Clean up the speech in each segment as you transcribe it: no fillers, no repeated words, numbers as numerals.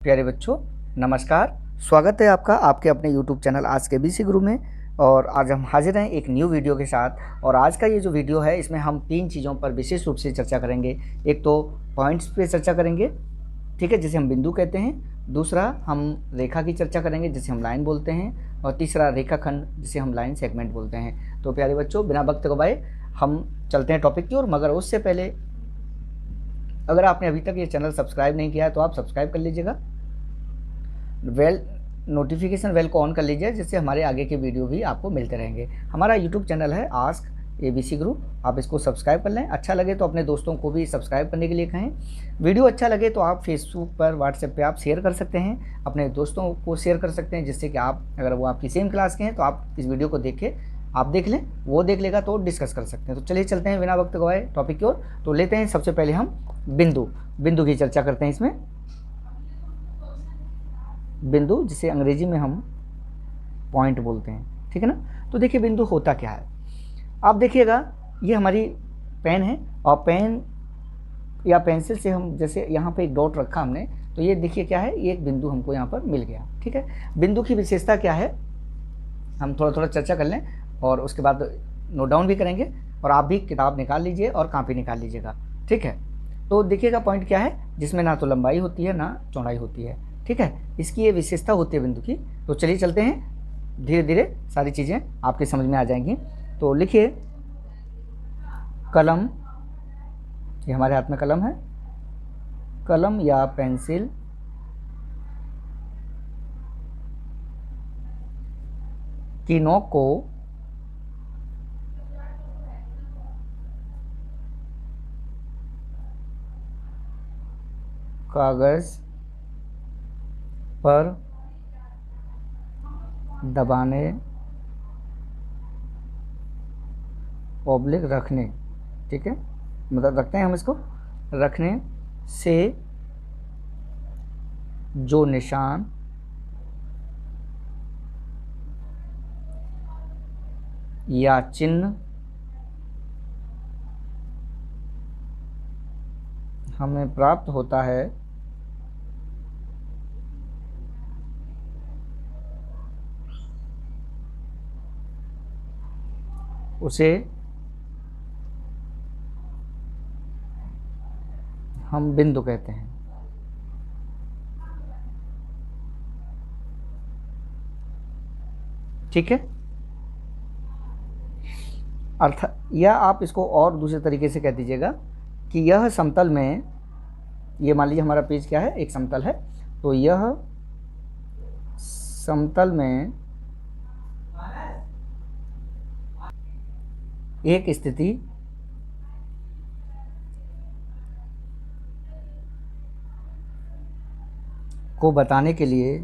प्यारे बच्चों, नमस्कार। स्वागत है आपका आपके अपने YouTube चैनल आज के बीसी गुरु में। और आज हम हाजिर हैं एक न्यू वीडियो के साथ। और आज का ये जो वीडियो है इसमें हम 3 चीज़ों पर विशेष रूप से चर्चा करेंगे। एक तो पॉइंट्स पे चर्चा करेंगे, ठीक है, जिसे हम बिंदु कहते हैं। दूसरा हम रेखा की चर्चा करेंगे जिसे हम लाइन बोलते हैं। और तीसरा रेखाखंड जिसे हम लाइन सेगमेंट बोलते हैं। तो प्यारे बच्चों, बिना वक्त गवाए हम चलते हैं टॉपिक की ओर। मगर उससे पहले अगर आपने अभी तक ये चैनल सब्सक्राइब नहीं किया है तो आप सब्सक्राइब कर लीजिएगा। नोटिफिकेशन बेल को ऑन कर लीजिए, जिससे हमारे आगे के वीडियो भी आपको मिलते रहेंगे। हमारा यूट्यूब चैनल है आस्क एबीसी गुरु, आप इसको सब्सक्राइब कर लें। अच्छा लगे तो अपने दोस्तों को भी सब्सक्राइब करने के लिए कहें। वीडियो अच्छा लगे तो आप फेसबुक पर, व्हाट्सएप पे आप शेयर कर सकते हैं, अपने दोस्तों को शेयर कर सकते हैं, जिससे कि आप, अगर वो आपकी सेम क्लास के हैं तो आप इस वीडियो को देख के आप देख लें, वो देख लेगा तो डिस्कस कर सकते हैं। तो चलिए चलते हैं बिना वक्त गवाए टॉपिक की ओर। तो लेते हैं सबसे पहले हम बिंदु की चर्चा करते हैं। इसमें बिंदु, जिसे अंग्रेजी में हम पॉइंट बोलते हैं, ठीक है ना। तो देखिए बिंदु होता क्या है, आप देखिएगा, ये हमारी पेन है और पेन या पेंसिल से हम जैसे यहाँ पे एक डॉट रखा हमने, तो ये देखिए क्या है, ये एक बिंदु हमको यहाँ पर मिल गया, ठीक है। बिंदु की विशेषता क्या है, हम थोड़ा थोड़ा चर्चा कर लें और उसके बाद नोट डाउन भी करेंगे। और आप भी किताब निकाल लीजिए और कॉपी निकाल लीजिएगा, ठीक है। तो देखिएगा पॉइंट क्या है, जिसमें ना तो लंबाई होती है ना चौड़ाई होती है, ठीक है। इसकी ये विशेषता होती है बिंदु की। तो चलिए चलते हैं, धीरे धीरे सारी चीज़ें आपके समझ में आ जाएंगी। तो लिखिए कलम, ये हमारे हाथ में कलम है। कलम या पेंसिल की नोक को कागज पर दबाने, ऑब्लिक रखने, ठीक है, मतलब रखते हैं हम इसको, रखने से जो निशान या चिन्ह हमें प्राप्त होता है उसे हम बिंदु कहते हैं, ठीक है। अर्थ, या आप इसको और दूसरे तरीके से कह दीजिएगा कि यह समतल में, ये मान लीजिए हमारा पेज क्या है, एक समतल है, तो यह समतल में एक स्थिति को बताने के लिए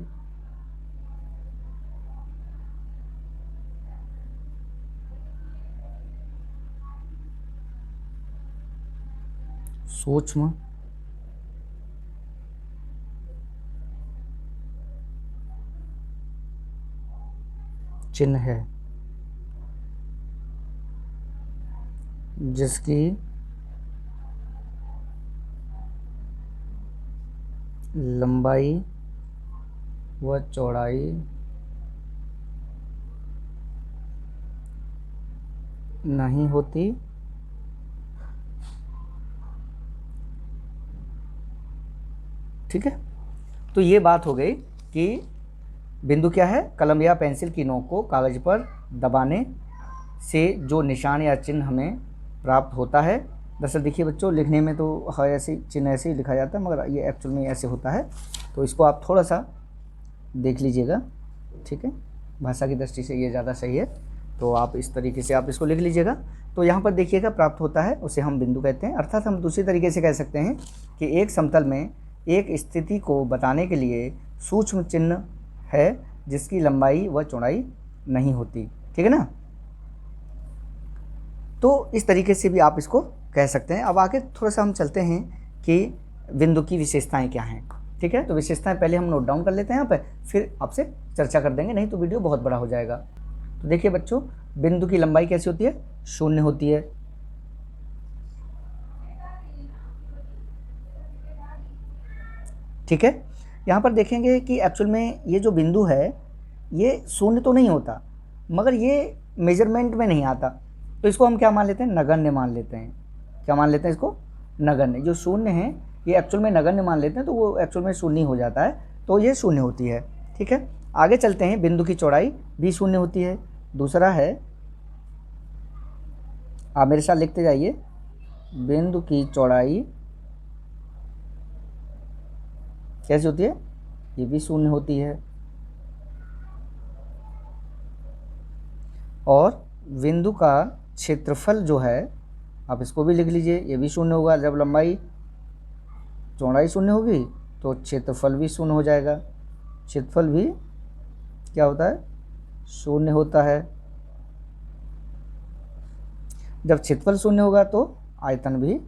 सूक्ष्म चिन्ह है, जिसकी लंबाई व चौड़ाई नहीं होती, ठीक है। तो ये बात हो गई कि बिंदु क्या है, कलम या पेंसिल की नोक को कागज पर दबाने से जो निशान या चिन्ह हमें प्राप्त होता है। दरअसल देखिए बच्चों, लिखने में तो है ऐसे चिन्ह ऐसे ही लिखा जाता है, मगर ये एक्चुअल में ऐसे होता है। तो इसको आप थोड़ा सा देख लीजिएगा, ठीक है, भाषा की दृष्टि से ये ज़्यादा सही है। तो आप इस तरीके से आप इसको लिख लीजिएगा। तो यहाँ पर देखिएगा प्राप्त होता है, उसे हम बिंदु कहते हैं। अर्थात हम दूसरी तरीके से कह सकते हैं कि एक समतल में एक स्थिति को बताने के लिए सूक्ष्म चिन्ह है, जिसकी लंबाई व चौड़ाई नहीं होती, ठीक है ना। तो इस तरीके से भी आप इसको कह सकते हैं। अब आगे थोड़ा सा हम चलते हैं कि बिंदु की विशेषताएं क्या हैं, ठीक है। तो विशेषताएं पहले हम नोट डाउन कर लेते हैं यहाँ पे, फिर आपसे चर्चा कर देंगे, नहीं तो वीडियो बहुत बड़ा हो जाएगा। तो देखिए बच्चों, बिंदु की लंबाई कैसी होती है, शून्य होती है, ठीक है। यहाँ पर देखेंगे कि एक्चुअल में ये जो बिंदु है ये शून्य तो नहीं होता, मगर ये मेजरमेंट में नहीं आता, तो इसको हम क्या मान लेते हैं, नगण्य मान लेते हैं। क्या मान लेते हैं इसको, नगण्य। जो शून्य है ये एक्चुअल में नगण्य मान लेते हैं, तो वो एक्चुअल में शून्य हो जाता है, तो ये शून्य होती है। ठीक है, आगे चलते हैं। बिंदु की चौड़ाई भी शून्य होती है। दूसरा है, आप मेरे साथ लिखते जाइए, बिंदु की चौड़ाई कैसी होती है, ये भी शून्य होती है। और बिंदु का क्षेत्रफल जो है, आप इसको भी लिख लीजिए, ये भी शून्य होगा। जब लंबाई चौड़ाई शून्य होगी तो क्षेत्रफल भी शून्य हो जाएगा। क्षेत्रफल भी क्या होता है, शून्य होता है। जब क्षेत्रफल शून्य होगा तो आयतन भी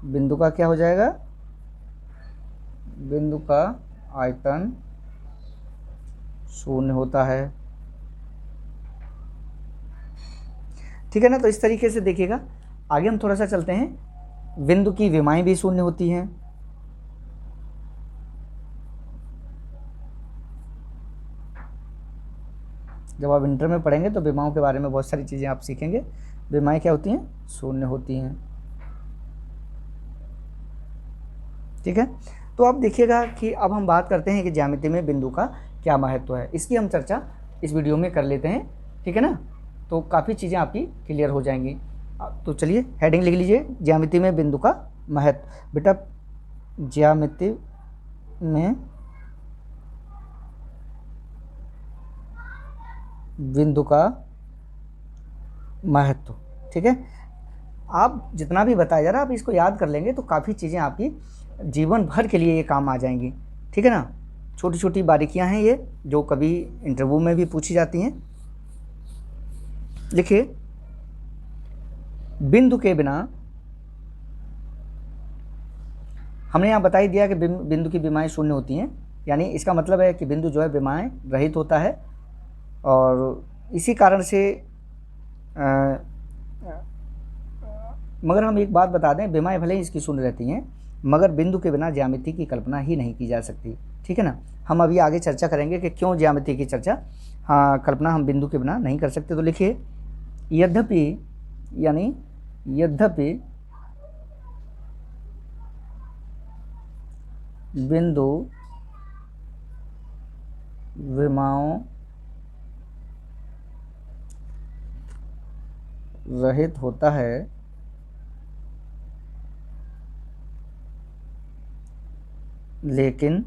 बिंदु का क्या हो जाएगा, बिंदु का आयतन शून्य होता है। ठीक है ना, तो इस तरीके से देखिएगा। आगे हम थोड़ा सा चलते हैं। बिंदु की विमाएं भी शून्य होती हैं। जब आप इंटर में पढ़ेंगे तो विमाओं के बारे में बहुत सारी चीज़ें आप सीखेंगे। विमाएं क्या होती हैं, शून्य होती हैं। ठीक है, तो अब देखिएगा कि अब हम बात करते हैं कि ज्यामिति में बिंदु का क्या महत्व है। इसकी हम चर्चा इस वीडियो में कर लेते हैं। ठीक है ना, तो काफ़ी चीज़ें आपकी क्लियर हो जाएंगी। तो चलिए हेडिंग लिख लीजिए, ज्यामिति में बिंदु का महत्व। बेटा, ज्यामिति में बिंदु का महत्व। ठीक है, आप जितना भी बताया जा रहा है आप इसको याद कर लेंगे तो काफ़ी चीज़ें आपकी जीवन भर के लिए ये काम आ जाएंगी। ठीक है ना, छोटी छोटी बारीकियां हैं ये, जो कभी इंटरव्यू में भी पूछी जाती हैं। देखिए, बिंदु के बिना, हमने यहाँ बता ही दिया कि बिंदु की विमाएं शून्य होती हैं, यानी इसका मतलब है कि बिंदु जो है विमाएं रहित होता है। और इसी कारण से मगर हम एक बात बता दें, विमाएं भले ही इसकी शून्य रहती हैं, मगर बिंदु के बिना ज्यामिति की कल्पना ही नहीं की जा सकती। ठीक है ना, हम अभी आगे चर्चा करेंगे कि क्यों ज्यामिति की चर्चा, कल्पना हम बिंदु के बिना नहीं कर सकते। तो लिखिए, यद्यपि, यानी यद्यपि बिंदु विमाओं रहित होता है, लेकिन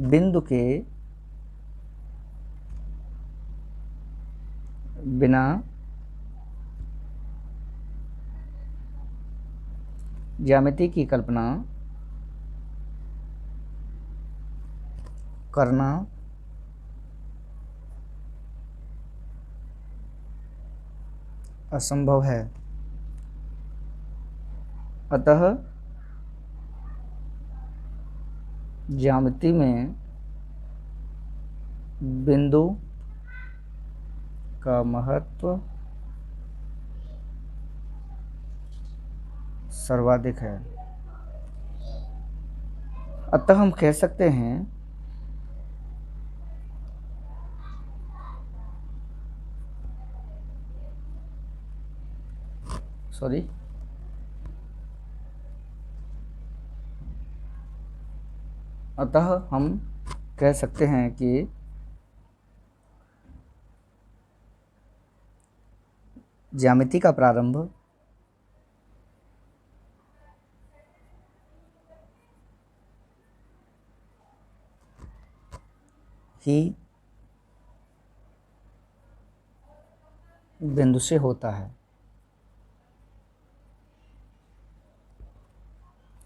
बिंदु के बिना ज्यामिति की कल्पना करना असंभव है। अतः ज्यामिति में बिंदु का महत्व सर्वाधिक है। अतः हम कह सकते हैं अतः हम कह सकते हैं कि ज्यामिति का प्रारंभ ही बिंदु से होता है।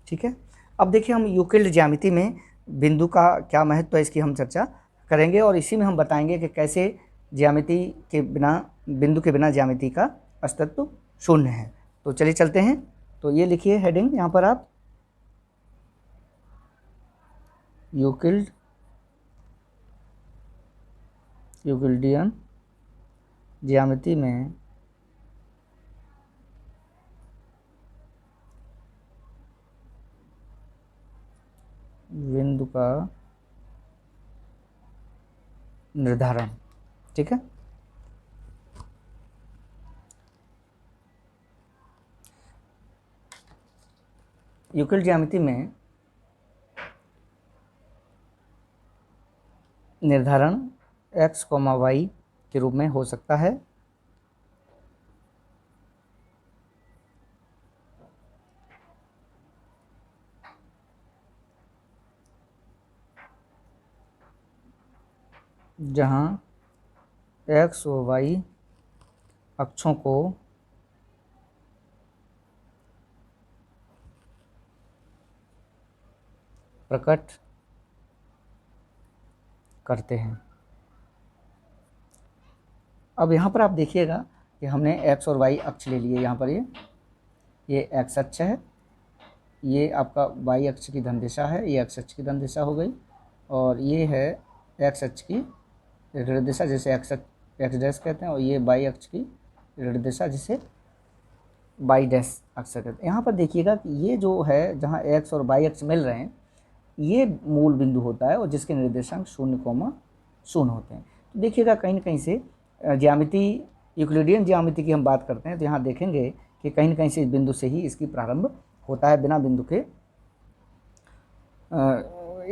ठीक है, अब देखिए, हम यूक्लिड ज्यामिति में बिंदु का क्या महत्व है इसकी हम चर्चा करेंगे, और इसी में हम बताएंगे कि कैसे ज्यामिति के बिना, बिंदु के बिना ज्यामिति का अस्तित्व शून्य है। तो चलिए चलते हैं। तो ये लिखिए हेडिंग यहाँ पर आप, यूक्लिडियन ज्यामिति में बिंदु का निर्धारण। ठीक है, यूक्लिड ज्यामिति में निर्धारण x, y के रूप में हो सकता है। जहां x और y अक्षों को प्रकट करते हैं। अब यहाँ पर आप देखिएगा कि हमने x और y अक्ष ले लिए। यहाँ पर ये x अक्ष है, ये आपका y अक्ष की धन दिशा है, ये x अक्ष की धन दिशा हो गई, और ये है x अक्ष की ऋण दिशा जिसे x डैश कहते हैं, और ये y अक्ष की ऋण दिशा जिसे y डैश अक्ष कहते हैं। यहाँ पर देखिएगा कि ये जो है जहाँ x और y अक्ष मिल रहे हैं, ये मूल बिंदु होता है और जिसके निर्देशांक 0,0 होते हैं। तो देखिएगा कहीं न कहीं से ज्यामिति, यूक्लिडियन ज्यामिति की हम बात करते हैं तो यहाँ देखेंगे कि कहीं न कहीं से इस बिंदु से ही इसकी प्रारंभ होता है, बिना बिंदु के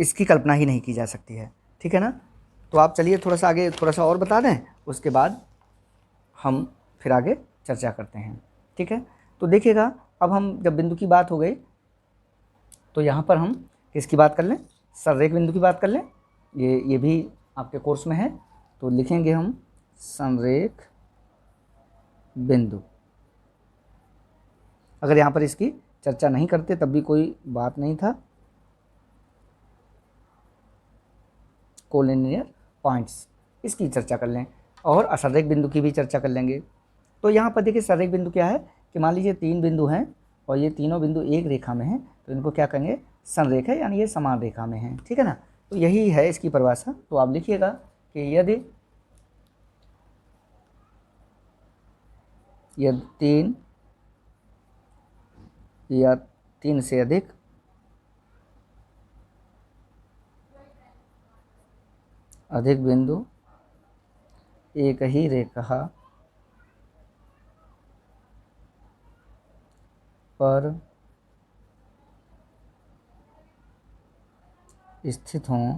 इसकी कल्पना ही नहीं की जा सकती है। ठीक है ना। तो आप चलिए थोड़ा सा आगे थोड़ा सा और बता दें, उसके बाद हम फिर आगे चर्चा करते हैं। ठीक है, तो देखिएगा अब हम जब बिंदु की बात हो गई तो यहाँ पर हम किसकी बात कर लें, संरेख बिंदु की बात कर लें। ये भी आपके कोर्स में है, तो लिखेंगे हम संरेख बिंदु। अगर यहाँ पर इसकी चर्चा नहीं करते तब भी कोई बात नहीं था। कोलिनियर पॉइंट्स, इसकी चर्चा कर लें, और असंरेख बिंदु की भी चर्चा कर लेंगे। तो यहाँ पर देखिए संरेख बिंदु क्या है कि मान लीजिए 3 बिंदु हैं और ये तीनों बिंदु एक रेखा में हैं, तो इनको क्या कहेंगे, संरेख है, यानी ये समान रेखा में हैं। ठीक है ना। तो यही है इसकी परिभाषा। तो आप लिखिएगा कि यदि 3 या 3 से अधिक बिंदु एक ही रेखा पर स्थित हों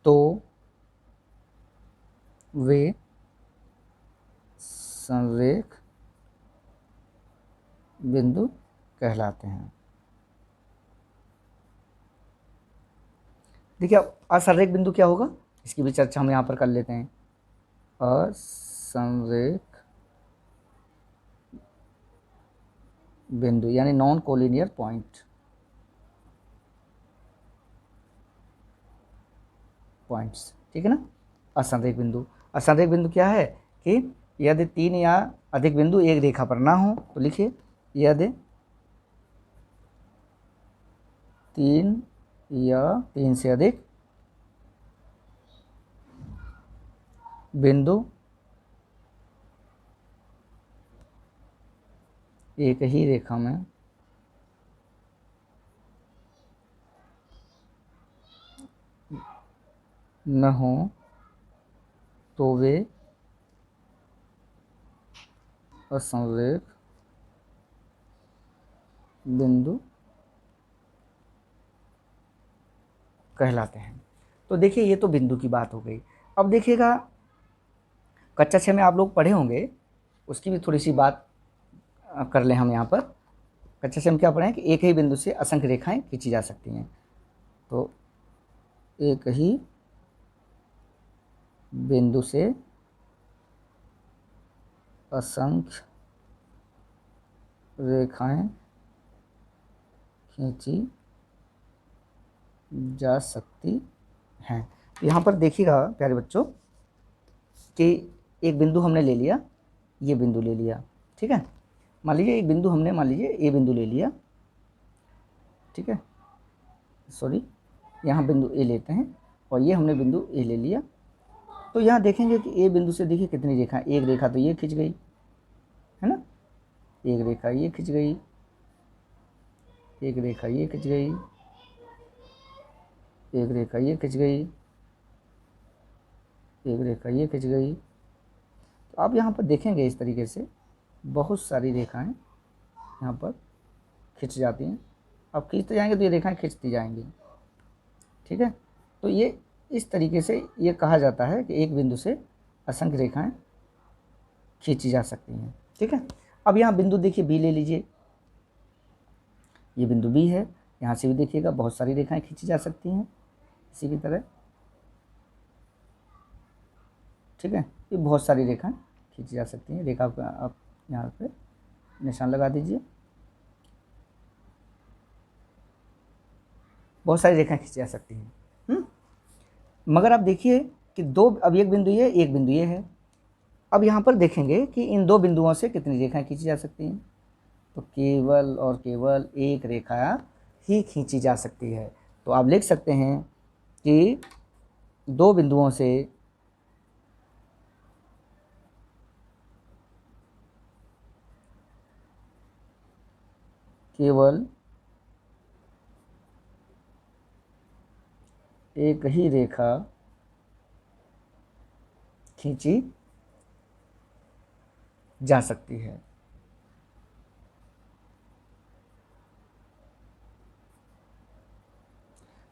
तो वे संरेख बिंदु कहलाते हैं। देखिए अब असंरेख बिंदु क्या होगा, इसकी भी चर्चा हम यहाँ पर कर लेते हैं। असंरेख बिंदु यानी नॉन कोलिनियर पॉइंट्स। ठीक है ना। असंरेख बिंदु, असंरेख बिंदु क्या है कि यदि 3 या अधिक बिंदु एक रेखा पर ना हो, तो लिखिए यदि 3 या 3 से अधिक बिंदु एक ही रेखा में न हो तो वे असंरेख बिंदु कहलाते हैं। तो देखिए ये तो बिंदु की बात हो गई। अब देखिएगा कक्षा 6 में आप लोग पढ़े होंगे, उसकी भी थोड़ी सी बात कर लें हम यहाँ पर। कक्षा 6 में क्या पढ़े हैं कि एक ही बिंदु से असंख्य रेखाएं खींची जा सकती हैं। तो एक ही बिंदु से असंख्य रेखाएं खींची जा सकती हैं। यहाँ पर देखिएगा प्यारे बच्चों कि एक बिंदु हमने ले लिया, ये बिंदु ले लिया। ठीक है, मान लीजिए एक बिंदु हमने मान लीजिए ए बिंदु ले लिया। ठीक है, सॉरी, यहाँ बिंदु ए लेते हैं और ये हमने बिंदु ए ले लिया। तो यहाँ देखेंगे कि ए बिंदु से देखिए कितनी रेखा, एक रेखा तो ये खिंच गई है ना, एक रेखा ये खिंच गई, एक रेखा ये खिंच गई, एक रेखा ये खिंच गई, एक रेखा ये खिंच गई। तो आप यहाँ पर देखेंगे इस तरीके से बहुत सारी रेखाएं यहाँ पर खिंच जाती हैं। आप खींचते जाएंगे तो ये रेखाएं खिंचती जाएंगी, ठीक है। तो ये इस तरीके से ये कहा जाता है कि एक बिंदु से असंख्य रेखाएं खींची जा सकती हैं, ठीक है। अब यहाँ बिंदु देखिए बी ले लीजिए, ये बिंदु बी है। यहाँ से भी देखिएगा बहुत सारी रेखाएं खींची जा सकती हैं इसी की तरह, ठीक है। ये बहुत सारी रेखाएं खींची जा सकती हैं। रेखा को आप यहाँ पे निशान लगा दीजिए, बहुत सारी रेखाएं खींची जा सकती हैं। मगर आप देखिए कि दो, अब एक बिंदु ये, एक बिंदु ये है। अब यहाँ पर देखेंगे कि इन दो बिंदुओं से कितनी रेखाएं खींची जा सकती हैं। तो केवल और केवल एक रेखा ही खींची जा सकती है। तो आप लिख सकते हैं कि दो बिंदुओं से केवल एक ही रेखा खींची जा सकती है।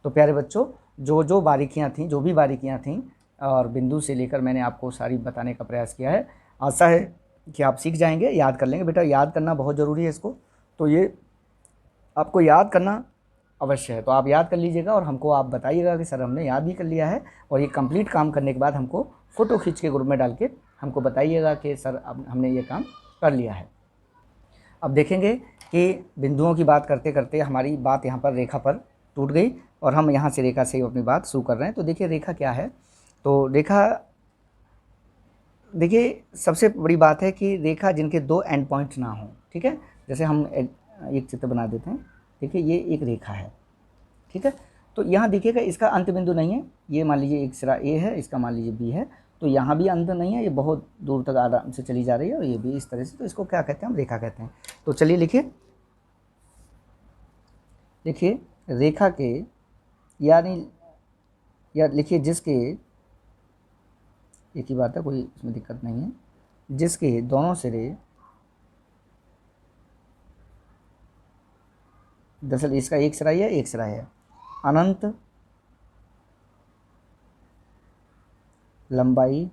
तो प्यारे बच्चों, जो बारीकियां थीं, जो भी बारीकियां थीं और बिंदु से लेकर मैंने आपको सारी बताने का प्रयास किया है। आशा है कि आप सीख जाएंगे, याद कर लेंगे। बेटा याद करना बहुत ज़रूरी है इसको, तो ये आपको याद करना अवश्य है। तो आप याद कर लीजिएगा और हमको आप बताइएगा कि सर हमने याद भी कर लिया है। और ये कंप्लीट काम करने के बाद हमको फ़ोटो खींच के ग्रुप में डाल के हमको बताइएगा कि सर अब हमने ये काम कर लिया है। अब देखेंगे कि बिंदुओं की बात करते करते हमारी बात यहाँ पर रेखा पर टूट गई और हम यहाँ से रेखा से अपनी बात शुरू कर रहे हैं। तो देखिए रेखा क्या है। तो रेखा, देखिए सबसे बड़ी बात है कि रेखा जिनके दो एंड पॉइंट ना हो, ठीक है। जैसे हम एक चित्र बना देते हैं। देखिए ये एक रेखा है, ठीक है। तो यहाँ देखिएगा इसका अंत बिंदु नहीं है। ये मान लीजिए एक सिरा ए है, इसका मान लीजिए बी है। तो यहाँ भी अंत नहीं है, ये बहुत दूर तक आराम से चली जा रही है और ये भी इस तरह से। तो इसको क्या कहते हैं, हम रेखा कहते हैं। तो चलिए लिखिए, देखिए रेखा के यानी या लिखिए जिसके, एक ही बात है, कोई इसमें दिक्कत नहीं है, जिसके दोनों सिरे, दरअसल इसका एक सिरा है, एक सिरा है, अनंत लंबाई,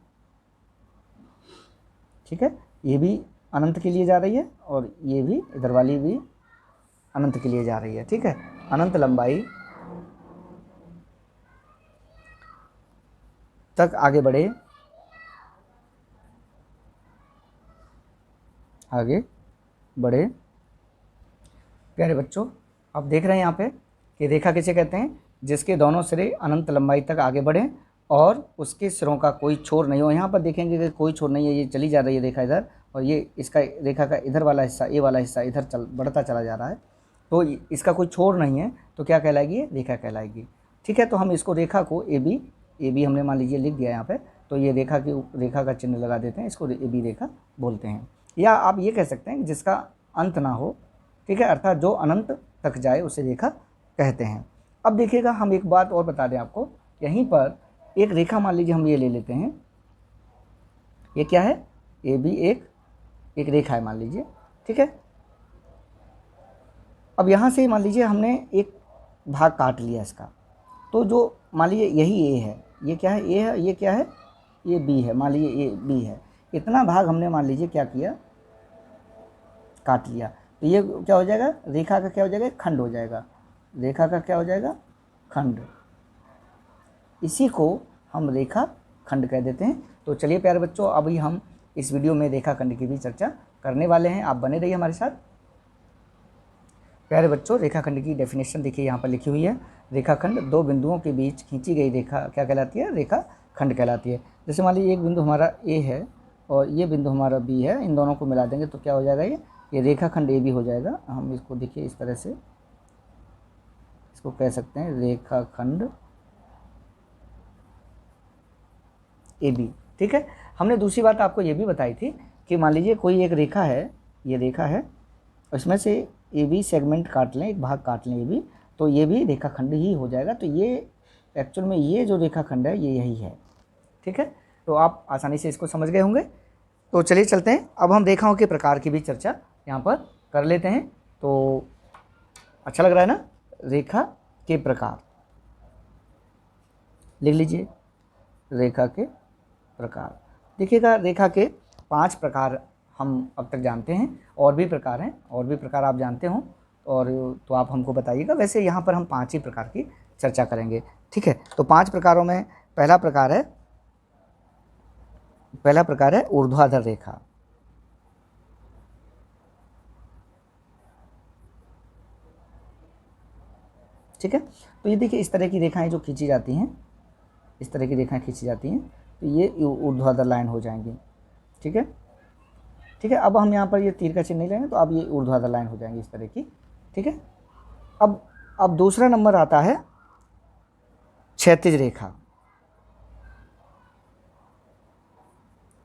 ठीक है। ये भी अनंत के लिए जा रही है और ये भी, इधर वाली भी अनंत के लिए जा रही है, ठीक है। अनंत लंबाई तक आगे बढ़े, आगे बढ़े। प्यारे बच्चों, आप देख रहे हैं यहाँ पे कि रेखा किसे कहते हैं, जिसके दोनों सिरे अनंत लंबाई तक आगे बढ़ें और उसके सिरों का कोई छोर नहीं हो। यहाँ पर देखेंगे कि कोई छोर नहीं है, ये चली जा रही है रेखा इधर, और ये इसका रेखा का इधर वाला हिस्सा, ए वाला हिस्सा इधर बढ़ता चला जा रहा है। तो इसका कोई छोर नहीं है, तो क्या कहलाएगी, रेखा कहलाएगी, ठीक है। तो हम इसको रेखा को ए बी हमने मान लीजिए लिख दिया यहाँ पे। तो ये रेखा का चिन्ह लगा देते हैं, इसको ए बी रेखा बोलते हैं। या आप ये कह सकते हैं कि जिसका अंत ना हो, ठीक है, अर्थात जो अनंत तक जाए उसे रेखा कहते हैं। अब देखिएगा, हम एक बात और बता दें आपको, यहीं पर एक रेखा मान लीजिए हम ये ले लेते हैं, ये क्या है, ए बी एक रेखा है मान लीजिए, ठीक है। अब यहाँ से मान लीजिए हमने एक भाग काट लिया इसका, तो जो मान लीजिए यही ए है, ये क्या है, ए है, ये क्या है, ये बी है, मान लीजिए ये बी है। इतना भाग हमने मान लीजिए क्या किया, काट लिया। तो ये क्या हो जाएगा, रेखा का क्या हो जाएगा, खंड हो जाएगा। रेखा का क्या हो जाएगा, खंड। इसी को हम रेखा खंड कह देते हैं। तो चलिए प्यारे बच्चों, अभी हम इस वीडियो में रेखा खंड की भी चर्चा करने वाले हैं। आप बने रहिए हमारे साथ। प्यारे बच्चों, रेखाखंड की डेफिनेशन देखिए यहाँ पर लिखी हुई है। रेखाखंड दो बिंदुओं के बीच खींची गई रेखा क्या कहलाती है, रेखा खंड कहलाती है। जैसे मान लीजिए एक बिंदु हमारा ए है और ये बिंदु हमारा बी है, इन दोनों को मिला देंगे तो क्या हो जाएगा, ये रेखाखंड ए बी हो जाएगा। हम इसको देखिए इस तरह से इसको कह सकते हैं, रेखाखंड ए बी, ठीक है। हमने दूसरी बात आपको ये भी बताई थी कि मान लीजिए कोई एक रेखा है, ये रेखा है, इसमें से ए बी सेगमेंट काट लें, एक भाग काट लें ये भी, तो ये भी रेखाखंड ही हो जाएगा। तो ये एक्चुअल में ये जो रेखाखंड है ये यही है। ठीक है, तो आप आसानी से इसको समझ गए होंगे। तो चलिए चलते हैं, अब हम रेखाओं के प्रकार की भी चर्चा यहाँ पर कर लेते हैं। तो अच्छा लग रहा है ना, रेखा के प्रकार लिख लीजिए। रेखा के प्रकार देखिएगा, रेखा के 5 प्रकार हम अब तक जानते हैं, और भी प्रकार हैं, और भी प्रकार आप जानते हो और तो आप हमको बताइएगा। वैसे यहाँ पर हम 5 ही प्रकार की चर्चा करेंगे। ठीक है, तो 5 प्रकारों में पहला प्रकार है ऊर्ध्वाधर रेखा। ठीक है, तो ये देखिए इस तरह की रेखाएं जो खींची जाती हैं, इस तरह की रेखाएं खींची जाती हैं, तो ये ऊर्ध्वाधर लाइन हो जाएंगी। ठीक है, ठीक है, अब हम यहाँ पर ये तीर का चिन्ह नहीं लेंगे, तो अब ये ऊर्ध्वाधर लाइन हो जाएंगी इस तरह की। ठीक है, अब दूसरा नंबर आता है क्षैतिज रेखा।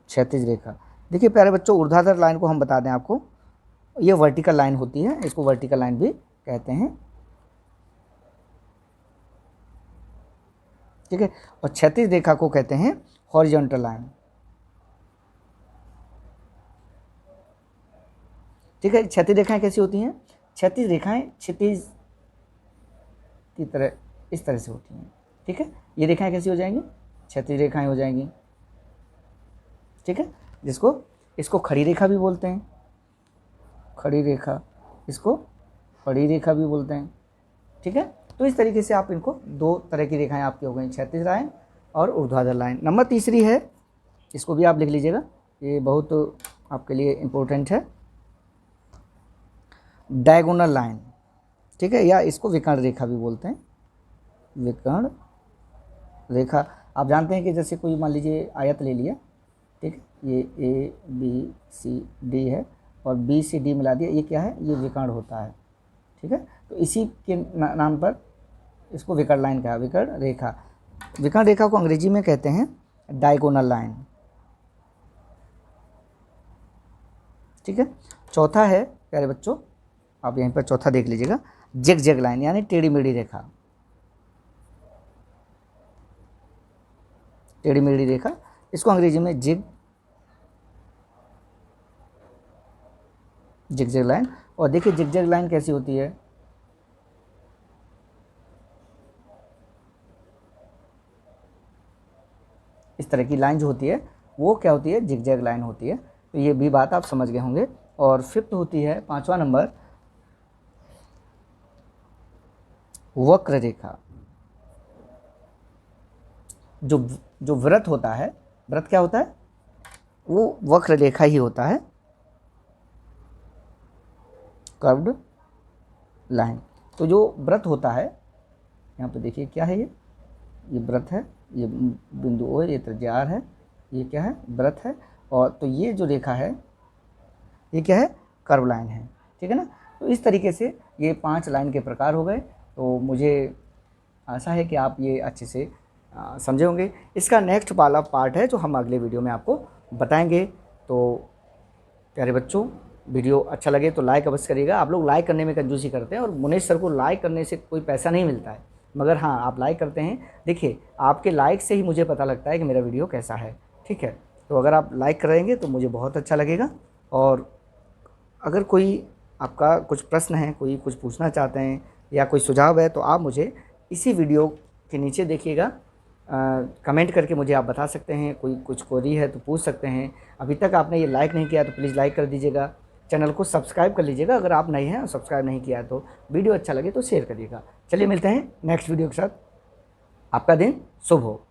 क्षैतिज रेखा देखिए प्यारे बच्चों, ऊर्ध्वाधर लाइन को हम बता दें आपको, ये वर्टिकल लाइन होती है, इसको वर्टिकल लाइन भी कहते हैं। ठीक है, और क्षैतिज रेखा को कहते हैं हॉरिजॉन्टल लाइन। ठीक है, क्षैतिज रेखाएं कैसी होती हैं? क्षैतिज रेखाएं क्षितिज की तरह इस तरह से होती हैं। ठीक है, ये रेखाएं कैसी हो जाएंगी? क्षैतिज रेखाएं हो जाएंगी। ठीक है, इसको खड़ी रेखा भी बोलते हैं, खड़ी रेखा, इसको खड़ी रेखा भी बोलते हैं। ठीक है, तो इस तरीके से आप इनको 2 तरह की रेखाएं आपकी हो गई, क्षैतिज लाइन और ऊर्ध्वाधर लाइन। नंबर तीसरी है, इसको भी आप लिख लीजिएगा, ये बहुत आपके लिए इम्पोर्टेंट है, डायगोनल लाइन। ठीक है, या इसको विकर्ण रेखा भी बोलते हैं। विकर्ण रेखा आप जानते हैं कि जैसे कोई मान लीजिए आयत ले लिया, ठीक है, ये ए बी सी डी है और बी सी डी मिला दिया, ये क्या है? ये विकर्ण होता है। ठीक है, तो इसी के नाम पर इसको विकर्ण लाइन कहा, विकर्ण रेखा। विकर्ण रेखा को अंग्रेजी में कहते हैं डायगोनल लाइन। ठीक है, चौथा है प्यारे बच्चों, आप यहीं पर चौथा देख लीजिएगा, जिगजैग लाइन, यानी टेढ़ी मेढ़ी रेखा। टेढ़ी मेढ़ी रेखा, इसको अंग्रेजी में जिगजैग लाइन। और देखिए जिगजैग लाइन कैसी होती है, इस तरह की लाइन जो होती है वो क्या होती है? जिगजैग लाइन होती है। तो ये भी बात आप समझ गए होंगे। और फिफ्थ होती है, 5वां नंबर, वक्र रेखा। जो वृत्त होता है, वृत्त क्या होता है? वो वक्र रेखा ही होता है, कर्व्ड लाइन। तो जो वृत्त होता है, यहाँ पे देखिए क्या है, ये वृत्त है, ये बिंदु ओ है, ये त्रिज्या आर है, ये क्या है? वृत्त है। और तो ये जो रेखा है ये क्या है? कर्व लाइन है। ठीक है ना, तो इस तरीके से ये 5 लाइन के प्रकार हो गए। तो मुझे आशा है कि आप ये अच्छे से समझे होंगे। इसका नेक्स्ट वाला पार्ट है जो हम अगले वीडियो में आपको बताएंगे। तो प्यारे बच्चों, वीडियो अच्छा लगे तो लाइक अवश्य करिएगा। आप लोग लाइक करने में कंजूसी करते हैं और मुनेश सर को लाइक करने से कोई पैसा नहीं मिलता है, मगर हाँ आप लाइक करते हैं। देखिए आपके लाइक से ही मुझे पता लगता है कि मेरा वीडियो कैसा है। ठीक है, तो अगर आप लाइक करेंगे तो मुझे बहुत अच्छा लगेगा। और अगर कोई आपका कुछ प्रश्न है, कोई कुछ पूछना चाहते हैं या कोई सुझाव है, तो आप मुझे इसी वीडियो के नीचे देखिएगा, कमेंट करके मुझे आप बता सकते हैं। कोई कुछ क्वेरी है तो पूछ सकते हैं। अभी तक आपने ये लाइक नहीं किया तो प्लीज़ लाइक कर दीजिएगा। चैनल को सब्सक्राइब कर लीजिएगा अगर आप नए हैं और सब्सक्राइब नहीं किया है तो। वीडियो अच्छा लगे तो शेयर करिएगा। चलिए मिलते हैं नेक्स्ट वीडियो के साथ। आपका दिन शुभ हो।